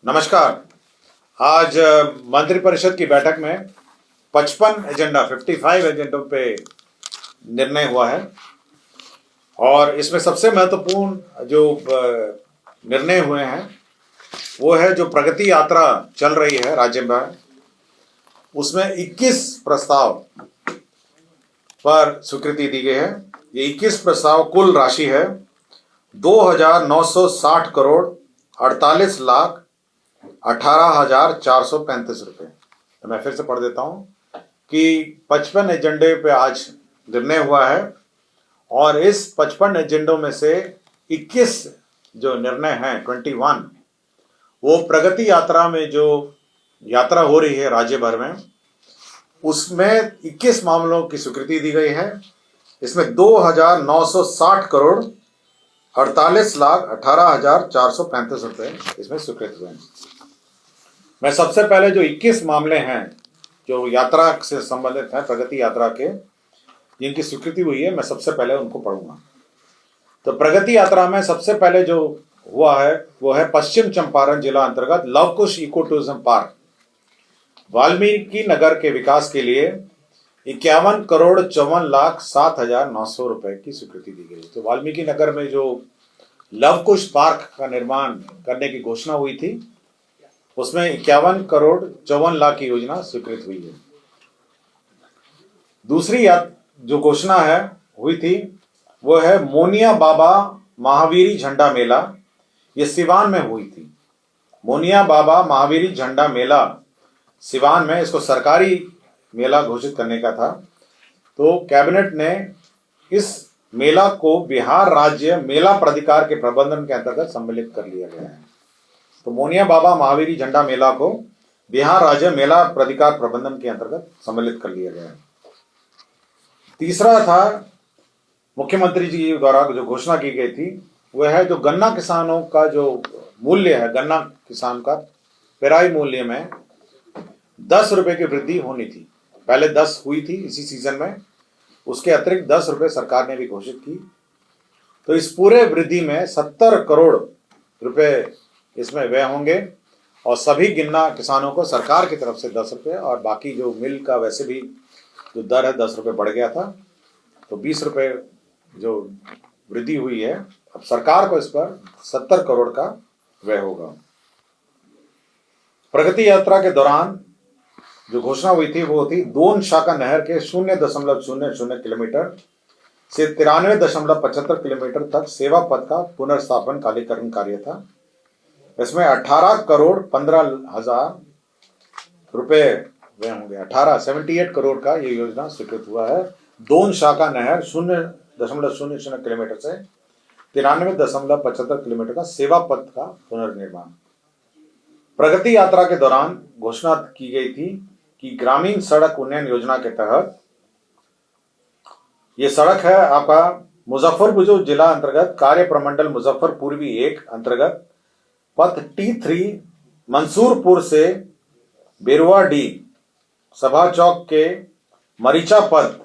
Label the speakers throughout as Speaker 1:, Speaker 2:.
Speaker 1: नमस्कार। आज मंत्रिपरिषद की बैठक में 55 एजेंडों पे निर्णय हुआ है और इसमें सबसे महत्वपूर्ण जो निर्णय हुए हैं वो है जो प्रगति यात्रा चल रही है राज्य में, उसमें 21 प्रस्ताव पर स्वीकृति दी गई है। ये 21 प्रस्ताव कुल राशि है 2,960 करोड़ 48,18,435 रुपये। तो मैं फिर से पढ़ देता हूँ कि 55 एजेंडे पे आज निर्णय हुआ है और इस 55 एजेंडों में से 21 जो निर्णय हैं 21 वो प्रगति यात्रा में जो यात्रा हो रही है राज्य भर में, उसमें 21 मामलों की स्वीकृति दी गई है। इसमें 2,960 करोड़ 48,18,435 रुपये इसमें स्वीकृत हुए हैं। मैं सबसे पहले जो 21 मामले हैं जो यात्रा से संबंधित हैं, प्रगति यात्रा के, जिनकी स्वीकृति हुई है, मैं सबसे पहले उनको पढ़ूंगा। तो प्रगति यात्रा में सबसे पहले जो हुआ है वो है पश्चिम चंपारण जिला अंतर्गत Lavkush eco tourism park Valmiki Nagar के विकास के लिए 51,54,07,900 रुपए की स्वीकृति दी गई। तो वाल्मीकि नगर में जो लवकुश पार्क का निर्माण करने की घोषणा हुई थी, उसमें 51,54,00,000 की योजना स्वीकृत हुई है। दूसरी जो घोषणा है हुई थी वो है मोनिया बाबा महावीरी झंडा मेला। ये सिवान में हुई थी। मोनिया बाबा महावीरी झंडा मेला सिवान में, इसको सरकारी मेला घोषित करने का था। तो कैबिनेट ने इस मेला को बिहार राज्य मेला प्राधिकार के प्रबंधन के अंतर्गत सम्मिलित कर लिया गया है। तो मोनिया बाबा महावीरी झंडा मेला को बिहार राज्य मेला प्राधिकार प्रबंधन के अंतर्गत सम्मिलित कर लिया गया है। तीसरा था मुख्यमंत्री जी द्वारा जो घोषणा की गई थी वह है जो गन्ना किसानों का जो मूल्य है, गन्ना किसान का पेराई मूल्य में 10 रुपए की वृद्धि होनी थी। पहले 10 हुई थी इसी सीजन में, उसके अतिरिक्त 10 रुपए सरकार ने भी घोषित की। तो इस पूरे वृद्धि में 70 करोड़ रुपए इसमें व्यय होंगे और सभी गन्ना किसानों को सरकार की तरफ से 10 रुपए और बाकी जो मिल का वैसे भी जो दर है 10 रुपए बढ़ गया था, तो 20 रुपए जो वृद्धि हुई है, अब सरकार को इस पर 70 करोड़ का व्यय होगा। प्रगति यात्रा के दौरान जो घोषणा हुई थी वो थी दोन शाखा नहर के 0.00 किलोमीटर से 93.75 किलोमीटर तक सेवा पथ का पुनर्स्थापन कालीकरण कार्य था। इसमें 18,15,00,000 रुपए व्यय होंगे। 78 करोड़ का ये योजना स्वीकृत हुआ है। दोन शाखा नहर 0.00 किलोमीटर से 93.75 किलोमीटर का सेवा पथ का पुनर्निर्माण। प्रगति यात्रा के दौरान घोषणा की गई थी कि ग्रामीण सड़क उन्नयन योजना के तहत ये सड़क है आपका मुजफ्फरपुर जो जिला अंतर्गत कार्य प्रमंडल मुजफ्फर पूर्वी 1 अंतर्गत पथ T3 मंसूरपुर से बेरुआ डी सभा चौक के मरीचा पथ,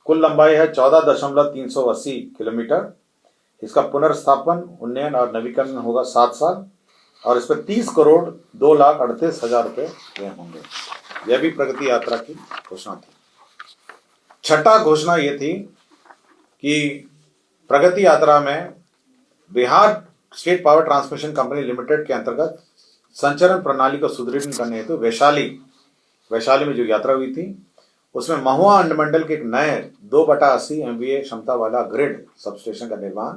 Speaker 1: कुल लंबाई है 14,380 किलोमीटर। इसका पुनर्स्थापन, उन्नयन और नवीकरण होगा 7 साल और इस पर 30,02,38,000 रुपए व्यय होंगे। यह भी प्रगति यात्रा की घोषणा थी। छठा घोषणा ये थी कि प्रगति यात्रा में Bihar state power transmission company limited के अंतर्गत संचरण प्रणाली को सुदृढ़ करने हेतु वैशाली में जो यात्रा हुई थी उसमें महुआ अंडमंडल के एक नए 2/80 MVA क्षमता वाला ग्रिड सबस्टेशन का निर्माण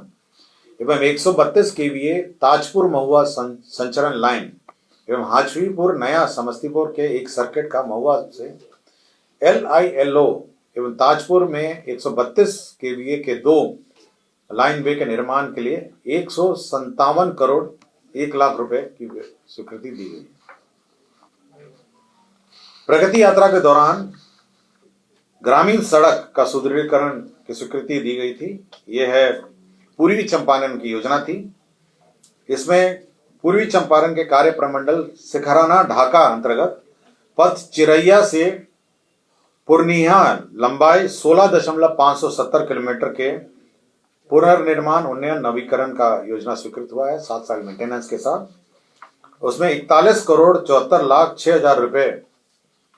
Speaker 1: एवं 132 KVA ताजपुर महुआ संचरण लाइन एवं हाजवीपुर नया समस्तीपुर के एक सर्किट का महुआ से LILO एवं ताजपुर में 132 KVA के 2 लाइन वे के निर्माण के लिए 157 करोड़ 1 लाख रुपए की स्वीकृति दी गई। प्रगति यात्रा के दौरान ग्रामीण सड़क का सुदृढ़ीकरण की स्वीकृति दी गई थी। यह है पूर्वी चंपारण की योजना थी। इसमें पूर्वी चंपारण के कार्य प्रमंडल सिखराना ढाका अंतर्गत पथ चिरैया से पूर्णिया लंबाई 16,570 किलोमीटर के पुनर्निर्माण उन्नयन नवीकरण का योजना स्वीकृत हुआ है 7 साल मेंटेनेंस के साथ। उसमें 41,74,06,000 रुपए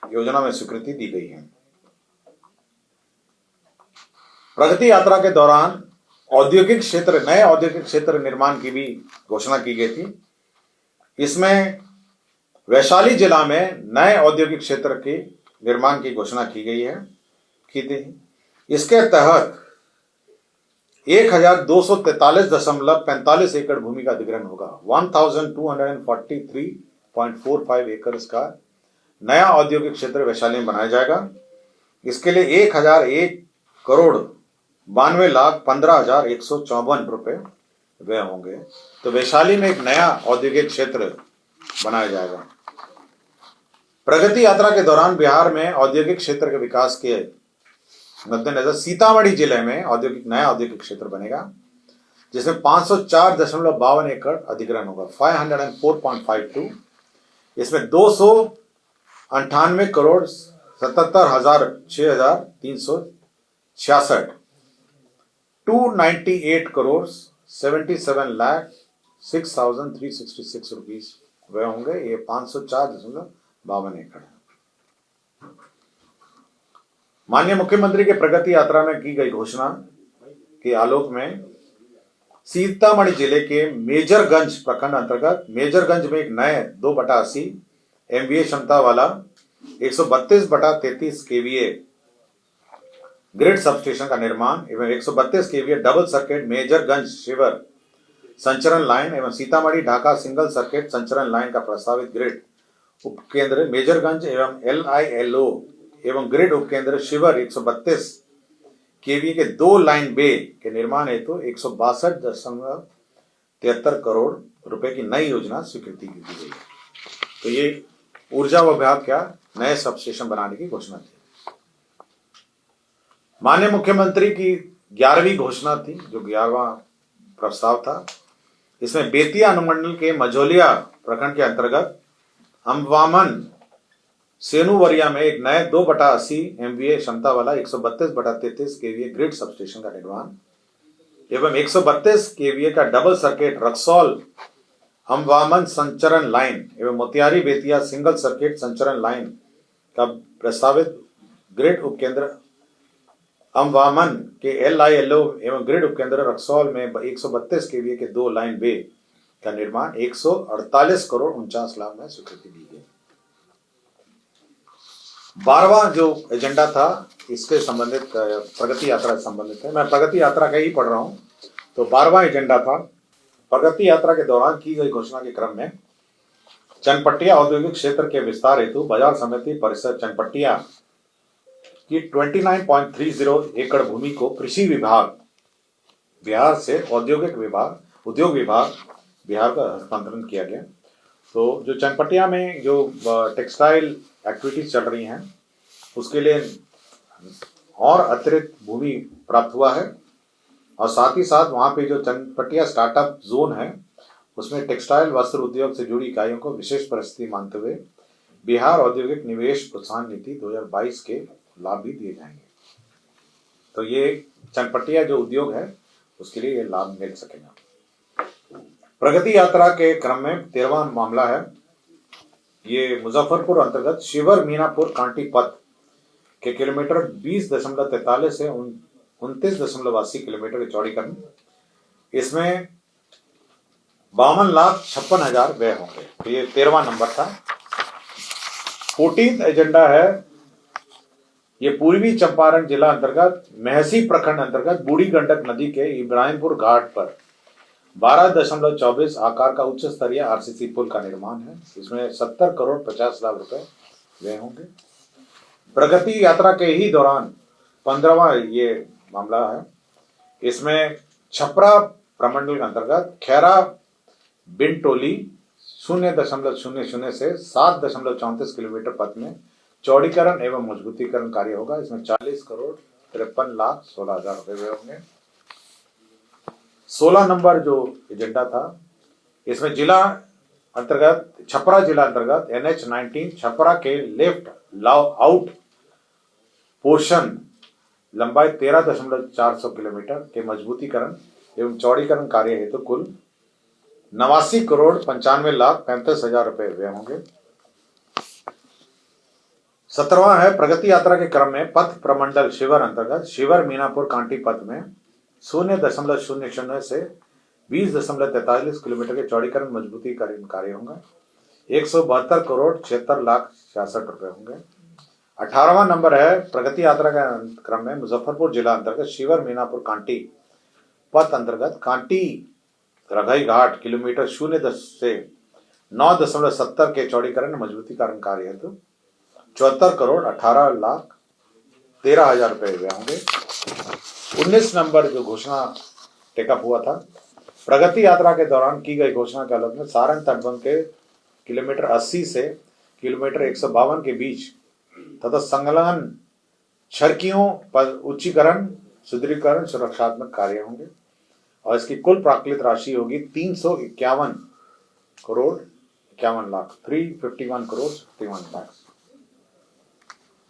Speaker 1: योजना में स्वीकृति दी गई है। प्रगति यात्रा के दौरान नए औद्योगिक क्षेत्र निर्माण की भी घोषणा की गई थी। इसमें वैशाली जिला में नए औद्योगिक क्षेत्र के निर्माण की घोषणा की गई है इसके तहत 1243.45 एकड़ भूमि का अधिग्रहण होगा। 1243.45 एकड़ का नया औद्योगिक क्षेत्र वैशाली में बनाया जाएगा। इसके लिए 1,01,92,15,154 रुपए व्यय होंगे। तो वैशाली में एक नया औद्योगिक क्षेत्र बनाया जाएगा। प्रगति यात्रा के दौरान बिहार में औद्योगिक क्षेत्र के विकास के मद्देनजर सीतामढ़ी जिले में नया औद्योगिक क्षेत्र बनेगा, जिसमें 504.52 एकड़ अधिग्रहण होगा, 504.52। इसमें 298,77,06,366 298,77,06,366 रुपीज वह होंगे। ये 504.52 एकड़ है। माननीय मुख्यमंत्री के प्रगति यात्रा में की गई घोषणा के आलोक में सीतामढ़ी जिले के मेजरगंज प्रखंड अंतर्गत मेजरगंज में एक नए 2/80 MVA क्षमता वाला 132/33 KVA ग्रिड सबस्टेशन का निर्माण एवं 132 KVA डबल सर्किट मेजरगंज शिवर संचरण लाइन एवं सीतामढ़ी ढाका सिंगल सर्किट संचरण लाइन का प्रस्तावित ग्रिड उपकेंद्र मेजरगंज एवं LILO एवं ग्रिड उपकेंद्र शिवर 132 KVA के 2 लाइन बे के निर्माण हेतु 162.73 करोड़ रुपए की नई योजना स्वीकृति दी गई है। तो ये ऊर्जा विभाग का नए सबस्टेशन बनाने की घोषणा थी। माननीय मुख्यमंत्री की 11वीं घोषणा थी, जो 11वां प्रस्ताव था। इसमें बेतिया अनुमंडल के मझौलिया प्रखंड के अंतर्गत अम्बावन सेनुवरिया में एक नए 2/80 MVA क्षमता वाला 132/33 KVA ग्रिड सबस्टेशन का निर्माण एवं 132 KVA का डबल सर्किट रक्सौल अम्बावन संचरण लाइन एवं मोतिहारी बेतिया सिंगल सर्किट संचरण लाइन का प्रस्तावित ग्रिड उपकेंद्र अम्बावन के LILO एवं ग्रिड उपकेंद्र रक्सौल में 132 KVA के 2 लाइन बे का निर्माण 148,49,00,000 में स्वीकृति दी गई। 12वां जो एजेंडा था इसके संबंधित प्रगति यात्रा से संबंधित है। मैं प्रगति यात्रा का ही पढ़ रहा हूं। तो 12वां एजेंडा था प्रगति यात्रा के दौरान की गई घोषणा के क्रम में चनपटिया औद्योगिक क्षेत्र के विस्तार हेतु बाजार समिति परिसर चनपटिया की 29.30 एकड़ भूमि को कृषि विभाग बिहार से उद्योग विभाग बिहार का हस्तांतरण किया गया। तो जो चनपटिया में जो टेक्सटाइल एक्टिविटीज चल रही हैं उसके लिए और अतिरिक्त भूमि प्राप्त हुआ है और साथ ही साथ वहां पे जो चनपटिया स्टार्टअप जोन है उसमें टेक्सटाइल वस्त्र उद्योग से जुड़ी इकाइयों को विशेष परिस्थिति मानते हुए बिहार औद्योगिक निवेश प्रोत्साहन नीति 2022 के लाभ भी दिए जाएंगे। तो ये चनपटिया जो उद्योग है उसके लिए ये लाभ मिल सकेगा। प्रगति यात्रा के क्रम में 13वां मामला है, ये मुजफ्फरपुर अंतर्गत शिवर मीनापुर कांटी पथ के किलोमीटर 20.43 से 29.80 किलोमीटर के चौड़ीकरण। इसमें 52,56,000 व्यय होंगे। तो ये 13वां नंबर था। 14th एजेंडा है, ये पूर्वी चंपारण जिला अंतर्गत महसी प्रखंड अंतर्गत बूढ़ी गंडक नदी के इब्राहिमपुर घाट पर 12.24 आकार का उच्च स्तरीय RCC पुल का निर्माण है। इसमें 70,50,00,000 रुपए व्यय होंगे। प्रगति यात्रा के ही दौरान 15वां ये मामला है, इसमें छपरा प्रमंडल के अंतर्गत खैरा बिनटोली 0.00 से 7.34 किलोमीटर पथ में चौड़ीकरण एवं मजबूतीकरण कार्य होगा। इसमें 40,53,16,000 रुपए व्यय होंगे। 16 नंबर जो एजेंडा था इसमें जिला अंतर्गत छपरा जिला अंतर्गत NH-19 छपरा के लेफ्ट आउट पोर्शन लंबाई 13.400 किलोमीटर के मजबूतीकरण एवं चौड़ीकरण कार्य हेतु कुल 89,95,35,35,000 रुपए व्यय होंगे। 17वां है प्रगति यात्रा के क्रम में पथ प्रमंडल शिवर अंतर्गत शिवर मीनापुर कांटी पथ में 0.00 से 20.43 किलोमीटर के चौड़ीकरण मजबूतीकरण कार्य होगा। 172,76,66 रुपए होंगे। 18वां नंबर है प्रगति यात्रा के क्रम में मुजफ्फरपुर जिला अंतर्गत शिवर मीनापुर कांटी पथ अंतर्गत कांटी रघई घाट किलोमीटर 0 से 9.70 के चौड़ीकरण मजबूतीकरण कार्य हेतु 74,18,13,000 रुपए व्यय होंगे। 19 नंबर जो घोषणा टेकअप हुआ था प्रगति यात्रा के दौरान की गई घोषणा के आलोक में सारण तटबंध के किलोमीटर 80 से किलोमीटर 152 के बीच तथा संलग्न छरकियों पर उच्चीकरण सुदृढ़ीकरण सुरक्षात्मक कार्य होंगे और इसकी कुल प्राकृतिक राशि होगी 351,51,51,00,000 351,51,00,000।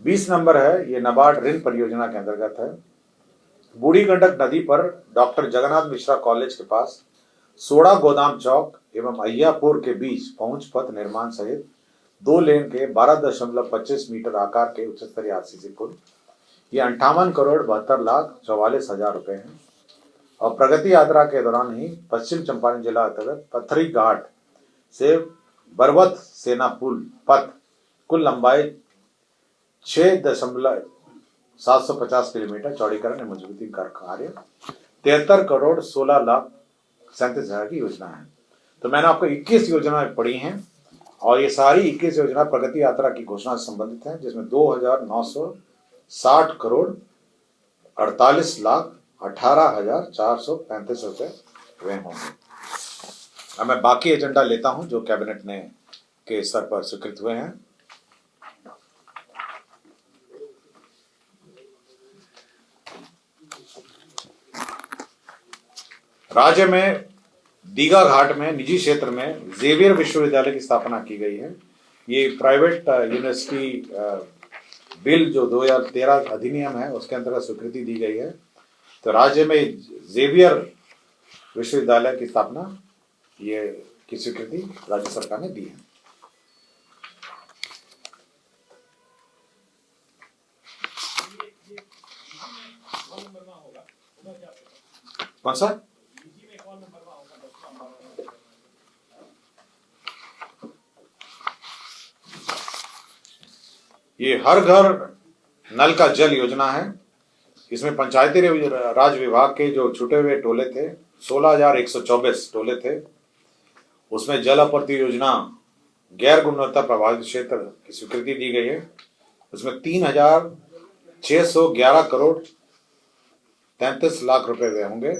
Speaker 1: 20 नंबर है ये नाबार्ड ऋण परियोजना के अंतर्गत है। बूढ़ी गंडक नदी पर डॉक्टर जगन्नाथ मिश्रा कॉलेज के पास सोड़ा गोदाम चौक एवं अय्यापुर के बीच पहुंच पथ निर्माण सहित 2 लेन के 12.25 मीटर आकार के उच्च स्तरीय आरसीसी पुल ये 58,72,44,000 रुपए हैं। और प्रगति यात्रा के दौरान ही पश्चिम चंपारण जिला अंतर्गत पथरी घाट से बरवत सेना पुल पथ कुल लंबाई 6.750 किलोमीटर चौड़ीकरण एवं मजबूती का कार्य 73,16,37,000 की योजना है। तो मैंने आपको 21 योजनाएं पढ़ी हैं और ये सारी 21 योजना प्रगति यात्रा की घोषणा से संबंधित है जिसमें 2,960 करोड़ 48,18,435 रुपए व्यय होंगे। अब मैं बाकी एजेंडा लेता हूं जो कैबिनेट ने के स्तर पर स्वीकृत हुए हैं। राज्य में दीघा घाट में निजी क्षेत्र में जेवियर विश्वविद्यालय की स्थापना की गई है। ये प्राइवेट यूनिवर्सिटी बिल जो 2013 अधिनियम है उसके अंतर्गत स्वीकृति दी गई है। तो राज्य में जेवियर विश्वविद्यालय की स्थापना ये की स्वीकृति राज्य सरकार ने दी है। कौन सा? ये हर घर नल का जल योजना है। इसमें पंचायती राज विभाग के जो छूटे हुए टोले थे 16,124 टोले थे उसमें जल आपूर्ति योजना गैर गुणवत्ता प्रभावित क्षेत्र की स्वीकृति दी गई है। उसमें 3,611 करोड़ 33 लाख रुपए व्यय होंगे।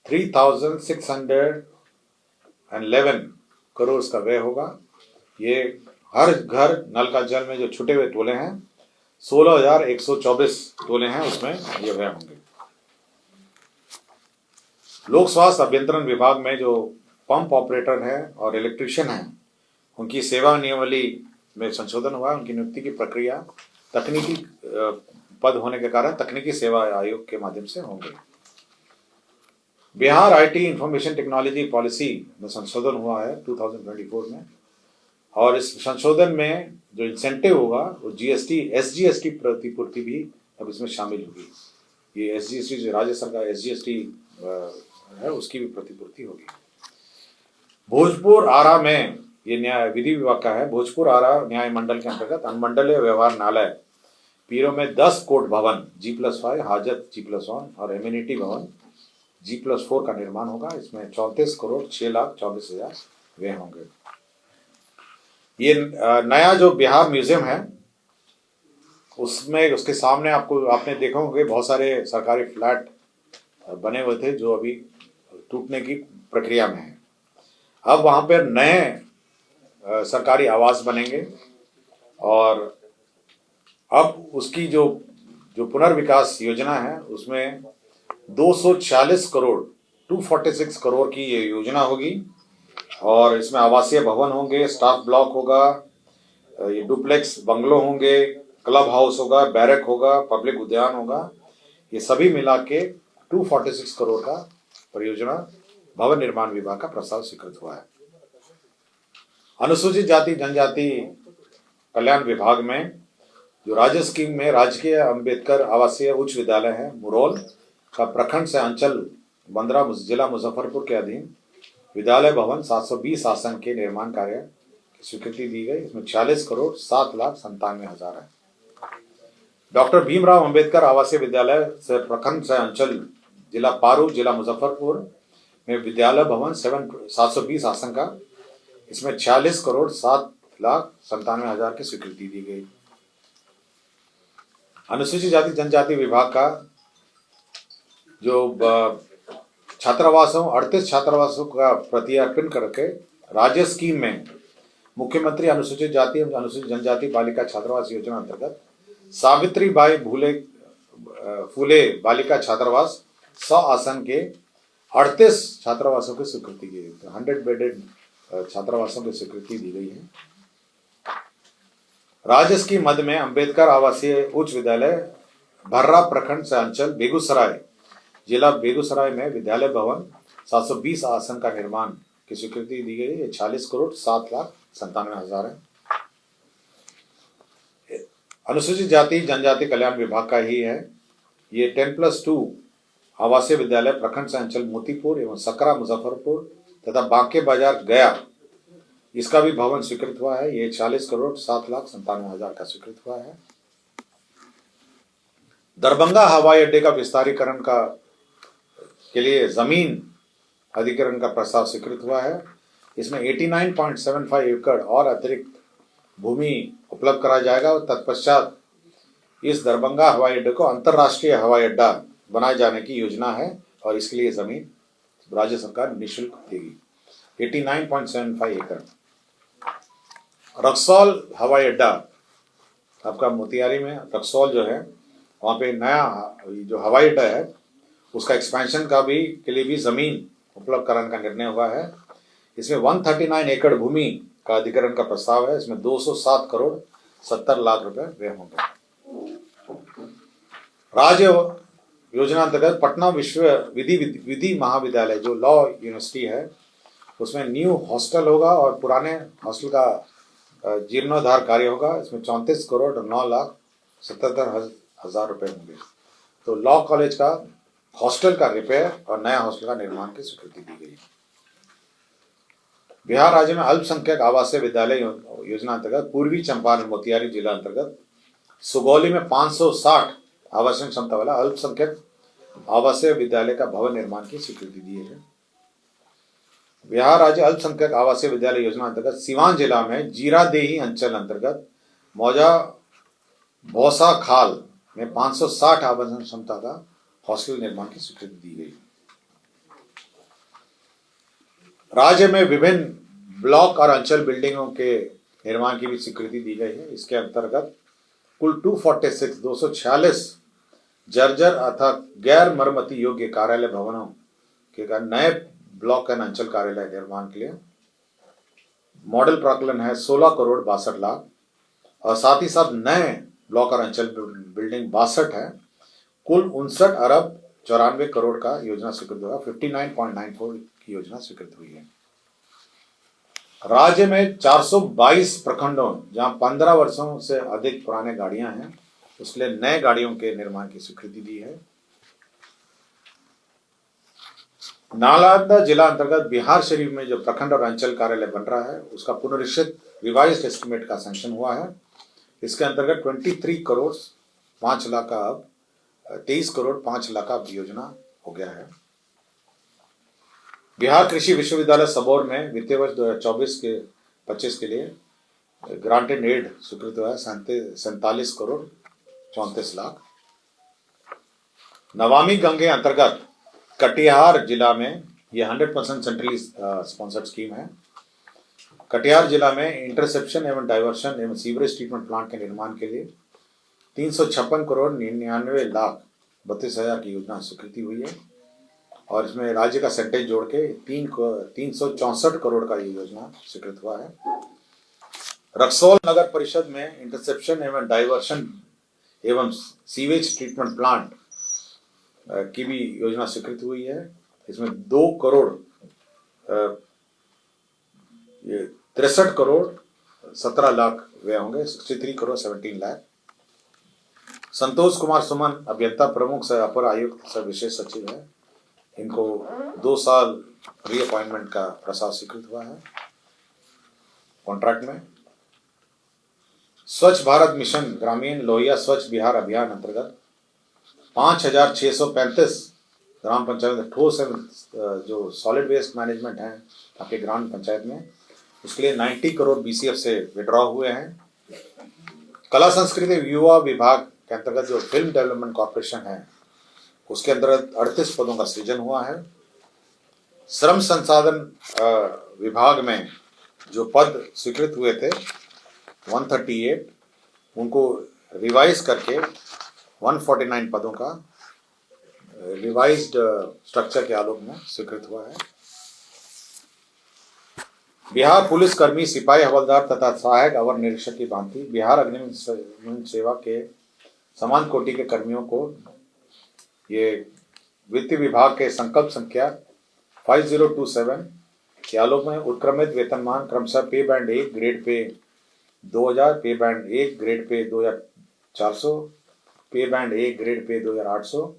Speaker 1: 3,611 करोड़ का व्यय होगा। ये हर घर नल का जल में जो छूटे हुए टोले हैं 16,124 टोले हैं उसमें ये व्यय होंगे। लोक स्वास्थ्य अभियंत्रण विभाग में जो पंप ऑपरेटर है और इलेक्ट्रीशियन है उनकी सेवा नियमावली में संशोधन हुआ है। उनकी नियुक्ति की प्रक्रिया तकनीकी पद होने के कारण तकनीकी सेवा आयोग के माध्यम से होंगे। Bihar IT information technology policy में संशोधन हुआ है 2024 में और इस संशोधन में जो इंसेंटिव होगा वो जीएसटी एसजीएसटी प्रतिपूर्ति भी अब इसमें शामिल होगी। ये एसजीएसटी जो राज्य सरकार एसजीएसटी है उसकी भी प्रतिपूर्ति होगी। भोजपुर आरा में ये न्याय विधि विभाग का है। भोजपुर आरा न्याय मंडल के अंतर्गत अनुमंडलीय व्यवहार न्यायालय पीरो में 10 कोर्ट भवन G+5 हाजत G+1 और एम्यूनिटी भवन G+4 का निर्माण होगा। इसमें 34,06,24,000 व्यय होंगे। ये नया जो बिहार म्यूजियम है उसमें उसके सामने आपने देखा होंगे बहुत सारे सरकारी फ्लैट बने हुए थे जो अभी टूटने की प्रक्रिया में है। अब वहां पर नए सरकारी आवास बनेंगे और अब उसकी जो पुनर्विकास योजना है उसमें 246 करोड़ 246 करोड़ की ये योजना होगी और इसमें आवासीय भवन होंगे, स्टाफ ब्लॉक होगा, ये डुप्लेक्स बंगलो होंगे, क्लब हाउस होगा, बैरक होगा, पब्लिक उद्यान होगा। ये सभी मिला के 246 करोड़ का परियोजना भवन निर्माण विभाग का प्रस्ताव स्वीकृत हुआ है। अनुसूचित जाति जनजाति कल्याण विभाग में जो राज्य स्कीम में राजकीय अंबेडकर आवासीय उच्च विद्यालय है मुरौल का प्रखंड से अंचल 15 जिला मुजफ्फरपुर के अधीन विद्यालय भवन 720 आसन के निर्माण कार्य की स्वीकृति दी गई। इसमें 46,07,97,000 है। डॉक्टर भीमराव अंबेडकर आवासीय विद्यालय से प्रखंड से अंचल जिला पारू जिला मुजफ्फरपुर में विद्यालय भवन 720 आसन का, इसमें 46,07,97,000 की स्वीकृति दी गई। अनुसूचित जाति जनजाति विभाग का जो छात्रावासों 38 छात्रावासों का प्रत्यार्पण करके राज्य स्कीम में मुख्यमंत्री अनुसूचित जाति एवं अनुसूचित जनजाति बालिका छात्रावास योजना अंतर्गत सावित्रीबाई फूले बालिका छात्रावास 100 आसन के 38 छात्रावासों की स्वीकृति की गई। 100 बेडेड छात्रावासों की स्वीकृति दी गई है। राज्य स्कीम मद में अंबेडकर आवासीय उच्च विद्यालय भर्रा प्रखंड से अंचल बेगूसराय जिला बेगूसराय में विद्यालय भवन 720 आसन का निर्माण की स्वीकृति दी गई है। 40,07,97,000 है। अनुसूचित जाति जनजाति कल्याण विभाग का ही है। ये 10+2 आवासीय विद्यालय प्रखंड से अंचल मोतीपुर एवं सकरा मुजफ्फरपुर तथा बांके बाजार गया, इसका भी भवन स्वीकृत हुआ है। ये 40,07,97,000 का स्वीकृत हुआ है। दरभंगा हवाई अड्डे का विस्तारीकरण के लिए जमीन अधिग्रहण का प्रस्ताव स्वीकृत हुआ है। इसमें 89.75 एकड़ और अतिरिक्त भूमि उपलब्ध कराया जाएगा और तत्पश्चात इस दरभंगा हवाई अड्डे को अंतर्राष्ट्रीय हवाई अड्डा बनाए जाने की योजना है और इसके लिए जमीन राज्य सरकार निःशुल्क देगी। 89.75 एकड़। रक्सौल हवाई अड्डा आपका मोतिहारी में रक्सौल जो है, वहाँ पे नया जो हवाई अड्डा है उसका एक्सपेंशन के लिए भी जमीन उपलब्ध कराने का निर्णय हुआ है। इसमें 139 एकड़ भूमि का अधिग्रहण का प्रस्ताव है। इसमें 207,70,00,000 रुपए व्यय होंगे। राज्य योजना अंतर्गत पटना विश्व विधि महाविद्यालय जो लॉ यूनिवर्सिटी है उसमें न्यू हॉस्टल होगा और पुराने हॉस्टल का जीर्णोद्धार कार्य होगा। इसमें 34,09,77,000 रुपए होंगे। तो लॉ कॉलेज का हॉस्टल का रिपेयर और नया हॉस्टल का निर्माण की स्वीकृति दी गई। बिहार राज्य में अल्पसंख्यक आवासीय विद्यालय योजना अंतर्गत पूर्वी चंपारण मोतिहारी जिला अंतर्गत सुगौली में 560 आवासन क्षमता वाला अल्पसंख्यक आवासीय विद्यालय का भवन निर्माण की स्वीकृति दी है। बिहार राज्य अल्पसंख्यक आवासीय विद्यालय योजना अंतर्गत सीवान जिला में जीरादेही अंचल अंतर्गत मौजा भौसा खाल में 560 आवासन क्षमता का हॉस्टल निर्माण की स्वीकृति दी गई। राज्य में विभिन्न ब्लॉक और अंचल बिल्डिंगों के निर्माण की भी स्वीकृति दी गई है। इसके अंतर्गत कुल 246 जर्जर अथवा गैर मरम्मती योग्य कार्यालय भवनों के नए ब्लॉक एंड अंचल कार्यालय निर्माण के लिए मॉडल प्राकलन है 16,62,00,000 और साथ ही साथ नए ब्लॉक और अंचल बिल्डिंग 62 है। कुल 59,94,00,00,000 का योजना स्वीकृत हुआ। 59.94 की योजना स्वीकृत हुई है। राज्य में 422 प्रखंडों जहां 15 वर्षों से अधिक पुराने गाड़ियां हैं उसके लिए नए गाड़ियों के निर्माण की स्वीकृति दी है। नालंदा जिला अंतर्गत बिहार शरीफ में जो प्रखंड और अंचल कार्यालय बन रहा है उसका पुनरीक्षित रिवाइज्ड एस्टिमेट का सैंक्शन हुआ है। इसके अंतर्गत 23,05,00,000 का अब 23,05,00,000 का योजना हो गया है। बिहार कृषि विश्वविद्यालय सबौर में वित्तीय वर्ष 2024-25 के लिए ग्रांटेड एड स्वीकृत हुआ है 47,34,34,00,000। नमामि गंगे अंतर्गत कटिहार जिला में यह 100% सेंट्रली स्पॉन्सर्ड स्कीम है। कटिहार जिला में इंटरसेप्शन एवं डाइवर्शन एवं सीवरेज ट्रीटमेंट प्लांट के निर्माण के लिए 356,99,32,000 की योजना स्वीकृति हुई है और इसमें राज्य का सेंटेज जोड़ के 364 करोड़ का ये योजना स्वीकृत हुआ है। रक्सौल नगर परिषद में इंटरसेप्शन एवं डाइवर्शन एवं सीवेज ट्रीटमेंट प्लांट की भी योजना स्वीकृत हुई है। इसमें 2 करोड़ ये 63 करोड़ 17 लाख व्यय होंगे, 63 करोड़ 17 लाख। संतोष कुमार सुमन अभियंता प्रमुख सह अपर आयुक्त सह विशेष सचिव है, इनको 2 साल रीअपॉइंटमेंट का प्रस्ताव स्वीकृत हुआ है कॉन्ट्रैक्ट में। स्वच्छ भारत मिशन ग्रामीण लोहिया स्वच्छ बिहार अभियान अंतर्गत 5,635 ग्राम पंचायत ठोस जो सॉलिड वेस्ट मैनेजमेंट है आपके ग्राम पंचायत में, उसके लिए 90 करोड़ BCF से विड्रॉ हुए हैं। कला संस्कृति युवा विभाग के अंतर्गत जो फिल्म डेवलपमेंट कॉर्पोरेशन है उसके अंतर्गत 38 पदों का सृजन हुआ है। श्रम संसाधन विभाग में जो पद स्वीकृत हुए थे 138, उनको रिवाइज करके 149 पदों का रिवाइज्ड स्ट्रक्चर के आलोक में स्वीकृत हुआ है। बिहार पुलिस कर्मी सिपाही हवलदार तथा सहायक अवर निरीक्षक की भांति बिहार अग्निशमन सेवा के समान कोटि के कर्मियों को ये वित्त विभाग के संकल्प संख्या 5027 के आलोक में उत्क्रमित वेतनमान क्रमशः पे बैंड 1 ग्रेड पे 2000, पे बैंड 1 ग्रेड पे 2400, पे बैंड 1 ग्रेड पे 2800,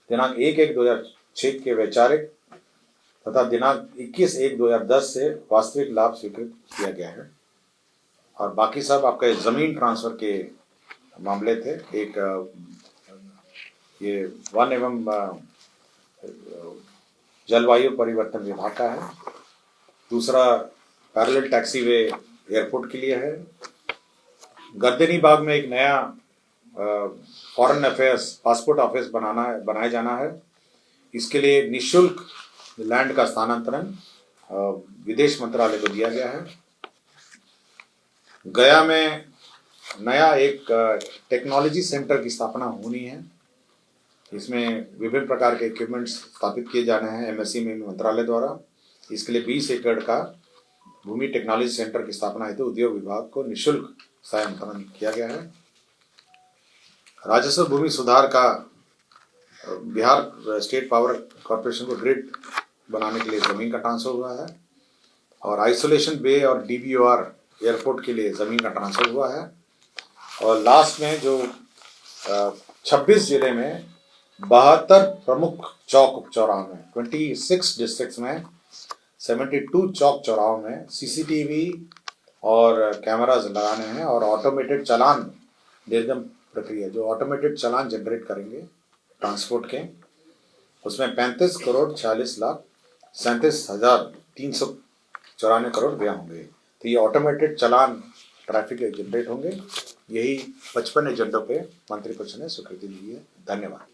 Speaker 1: दिनांक 1/1/2006 के वैचारिक तथा दिनांक 21/1/2010 से वास्तविक लाभ स्वीकृत किया गया है। और बाकी सब आपके जमीन ट्रांसफर के मामले थे। एक ये वन एवं जलवायु परिवर्तन विभाग का है, दूसरा पैरेलल टैक्सीवे एयरपोर्ट के लिए है। गर्दनी बाग में एक नया फॉरेन अफेयर्स पासपोर्ट ऑफिस बनाया जाना है। इसके लिए निःशुल्क लैंड का स्थानांतरण विदेश मंत्रालय को दिया गया है। गया में नया एक टेक्नोलॉजी सेंटर की स्थापना होनी है। इसमें विभिन्न प्रकार के इक्विपमेंट्स स्थापित किए जाने हैं MSEME मंत्रालय द्वारा। इसके लिए 20 एकड़ का भूमि टेक्नोलॉजी सेंटर की स्थापना हेतु उद्योग विभाग को निःशुल्क स्थानांतरण किया गया है। राजस्व भूमि सुधार का बिहार स्टेट पावर कॉर्पोरेशन को ग्रिड बनाने के लिए जमीन का ट्रांसफर हुआ है। और आइसोलेशन बे और DBOR एयरपोर्ट के लिए जमीन का ट्रांसफर हुआ है। और लास्ट में जो 26 जिले में 72 प्रमुख चौक चौराहों में 26 डिस्ट्रिक्ट्स में 72 चौक चौराहों में CCTV और कैमराज लगाने हैं। और ऑटोमेटेड चालान निर्गम प्रक्रिया जो ऑटोमेटेड चालान जनरेट करेंगे ट्रांसपोर्ट के, उसमें 35 करोड़ 40 लाख 37,394 करोड़ व्यय होंगे। तो ये ऑटोमेटेड चालान ट्रैफिक जनरेट होंगे। यही 55 एजेंडों पे मंत्रिपरिषद ने स्वीकृति दी है। धन्यवाद।